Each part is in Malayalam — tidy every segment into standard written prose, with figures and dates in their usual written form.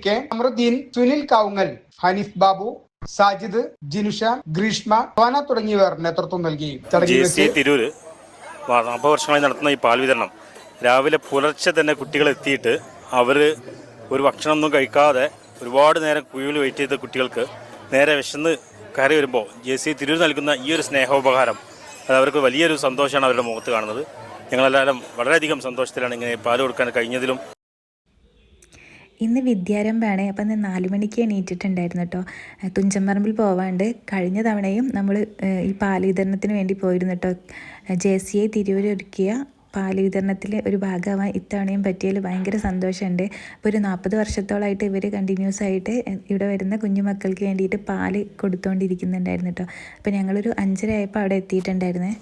കെ അമറുദ്ദീൻ, സുനിൽ കാവുങ്ങൽ, ഹനീഫ് ബാബു, സാജിദ്, ജിനുഷ, ഗ്രീഷ്മ, ടോന തുടങ്ങിയവർ നേതൃത്വം നൽകി. തിരൂര് 40 വർഷങ്ങളായി നടത്തുന്ന ഈ പാൽ വിതരണം രാവിലെ പുലർച്ചെ തന്നെ കുട്ടികൾ എത്തിയിട്ട് അവർ ഒരു ഭക്ഷണമൊന്നും കഴിക്കാതെ ഒരുപാട് നേരം ക്യൂവിൽ വെയിറ്റ് ചെയ്ത കുട്ടികൾക്ക് നേരെ വിശന്ന് കയറി വരുമ്പോൾ തിരൂർ നൽകുന്ന ഈ ഒരു സ്നേഹോപകാരം അത് അവർക്ക് വലിയൊരു സന്തോഷമാണ് അവരുടെ മുഖത്ത് കാണുന്നത്. ഞങ്ങളെല്ലാവരും വളരെയധികം സന്തോഷത്തിലാണ് ഇങ്ങനെ പാൽ കൊടുക്കാൻ കഴിഞ്ഞതിലും. ഇന്ന് വിദ്യാരംഭമാണ്. അപ്പം ഇന്ന് 4 മണിക്ക് എണീറ്റിട്ടുണ്ടായിരുന്നു കേട്ടോ. തുഞ്ചൻപറമ്പിൽ പോവാണ്ട് കഴിഞ്ഞ തവണയും നമ്മൾ ഈ പാൽ വിതരണത്തിന് വേണ്ടി പോയിരുന്നു കേട്ടോ. JCI തിരൂർ ഒരുക്കിയ പാൽ വിതരണത്തിൽ ഒരു ഭാഗമാവാൻ ഇത്തവണയും പറ്റിയതിൽ ഭയങ്കര സന്തോഷമുണ്ട്. അപ്പോൾ ഒരു 40 വർഷത്തോളമായിട്ട് ഇവർ കണ്ടിന്യൂസ് ആയിട്ട് ഇവിടെ വരുന്ന കുഞ്ഞുമക്കൾക്ക് വേണ്ടിയിട്ട് പാൽ കൊടുത്തുകൊണ്ടിരിക്കുന്നുണ്ടായിരുന്നു കേട്ടോ. അപ്പോൾ ഞങ്ങളൊരു 5:30 ആയപ്പോൾ അവിടെ എത്തിയിട്ടുണ്ടായിരുന്നേ.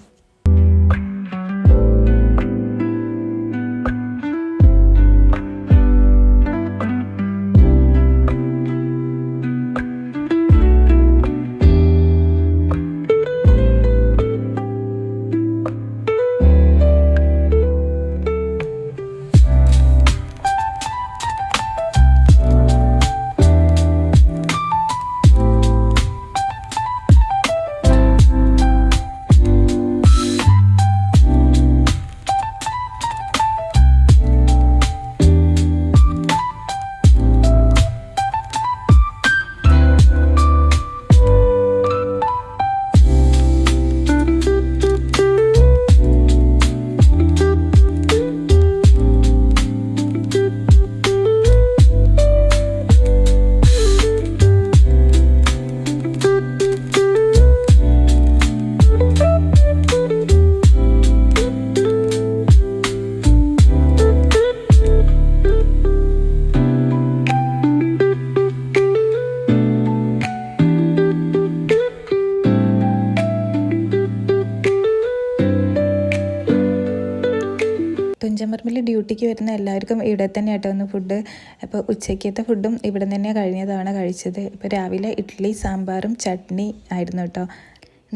തുഞ്ചൻപറമ്പിൽ ഡ്യൂട്ടിക്ക് വരുന്ന എല്ലാവർക്കും ഇവിടെ തന്നെ ആട്ടോ ഒന്ന് ഫുഡ്. അപ്പോൾ ഉച്ചയ്ക്കത്തെ ഫുഡും ഇവിടെ തന്നെ കഴിഞ്ഞ തവണ കഴിച്ചത്. ഇപ്പോൾ രാവിലെ ഇഡ്ഡലി സാമ്പാറും ചട്നി ആയിരുന്നു കേട്ടോ.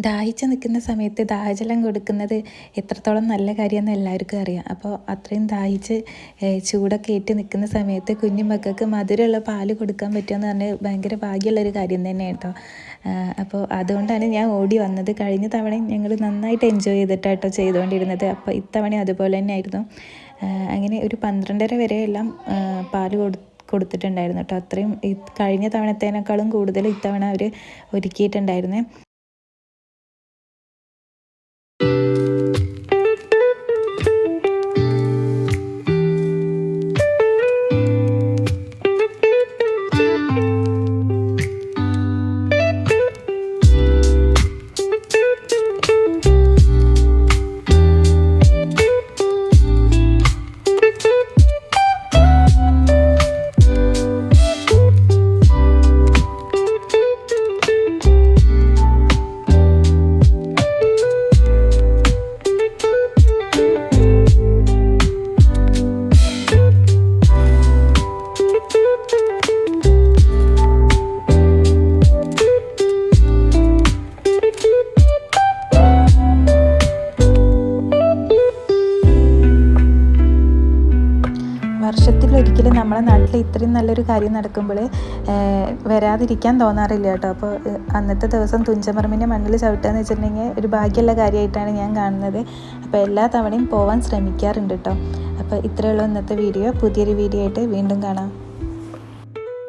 ദാഹിച്ച് നിൽക്കുന്ന സമയത്ത് ദാഹജലം കൊടുക്കുന്നത് എത്രത്തോളം നല്ല കാര്യമെന്ന് എല്ലാവർക്കും അറിയാം. അപ്പോൾ അത്രയും ദാഹിച്ച് ചൂടൊക്കെ ഏറ്റ് നിൽക്കുന്ന സമയത്ത് കുഞ്ഞു മക്കൾക്ക് മധുരമുള്ള പാല് കൊടുക്കാൻ പറ്റുമെന്ന് പറഞ്ഞാൽ ഭയങ്കര ഭാഗ്യമുള്ളൊരു കാര്യം തന്നെ കേട്ടോ. അപ്പോൾ അതുകൊണ്ടാണ് ഞാൻ ഓടി വന്നത്. കഴിഞ്ഞ തവണയും ഞങ്ങൾ നന്നായിട്ട് എൻജോയ് ചെയ്തിട്ടാട്ടോ ചെയ്തുകൊണ്ടിരുന്നത്. അപ്പോൾ ഇത്തവണ അതുപോലെ തന്നെ ആയിരുന്നു. അങ്ങനെ ഒരു 12:30 വരെ എല്ലാം പാല് കൊടുത്തിട്ടുണ്ടായിരുന്നു കേട്ടോ. അത്രയും കഴിഞ്ഞ തവണത്തേനേക്കാളും കൂടുതൽ ഇത്തവണ അവർ ഒരുക്കിയിട്ടുണ്ടായിരുന്നേ. വർഷത്തിലൊരിക്കലും നമ്മളെ നാട്ടിൽ ഇത്രയും നല്ലൊരു കാര്യം നടക്കുമ്പോൾ വരാതിരിക്കാൻ തോന്നാറില്ല കേട്ടോ. അപ്പോൾ അന്നത്തെ ദിവസം തുഞ്ചൻപറമ്പിൻ്റെ മണ്ണിൽ ചവിട്ടുകയെന്ന് വെച്ചിട്ടുണ്ടെങ്കിൽ ഒരു ഭാഗ്യമുള്ള കാര്യമായിട്ടാണ് ഞാൻ കാണുന്നത്. അപ്പോൾ എല്ലാ തവണയും പോകാൻ ശ്രമിക്കാറുണ്ട് കേട്ടോ. അപ്പോൾ ഇത്രയുള്ള ഇന്നത്തെ വീഡിയോ. പുതിയൊരു വീഡിയോ ആയിട്ട് വീണ്ടും കാണാം.